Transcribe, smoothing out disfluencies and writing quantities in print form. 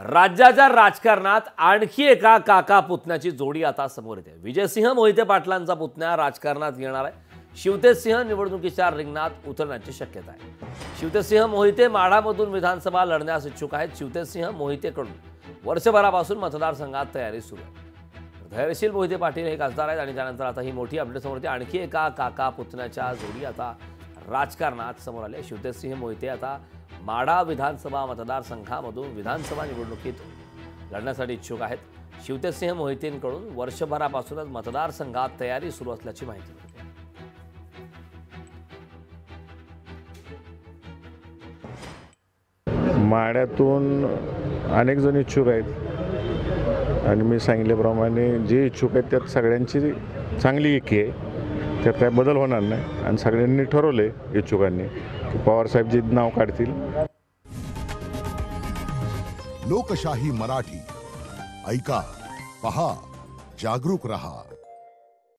राज्याच्या राजकारणात आणखी एका काका पुतण्याची जोडी आता समोर येते। विजयसिंह मोहिते पाटलांचा पुतण्या राजकारणात येणार आहे। शिवतेजसिंह निवडणुकीच्या रिंगणात उतरण्याची शक्यता आहे। शिवतेजसिंह मोहिते माढामधून विधानसभा लढण्यास इच्छुक आहेत। शिवतेजसिंह मोहितेकडून वर्षभरापासून मतदारसंघात तयारी सुरू आहे। धैर्यशील मोहिते पाटील हे खासदार आहेत आणि त्यानंतर आता ही मोठी अपडेट समोर येते। आणखी एका काका पुतण्याच्या जोडी आता राजकारणात समोर आले। शिवतेजसिंह मोहिते आता माढा विधानसभा मतदारसंघामधून विधानसभा निवडणुकीत लढण्यासाठी इच्छुक आहेत। शिवतेजसिंह मोहितेंकडून वर्षभरापासूनच मतदारसंघात तयारी सुरू असल्याची माहिती मिळते। माढ्यातून अनेक जण इच्छुक आहेत आणि मी सांगितल्याप्रमाणे जे इच्छुक आहेत त्यात सगळ्यांची चांगली एकी आहे, त्यात काय बदल होणार नाही आणि सगळ्यांनी ठरवले इच्छुकांनी की पवारसाहेब जे नाव काढतील। लोकशाही मराठी ऐका, पहा, जागरूक रहा।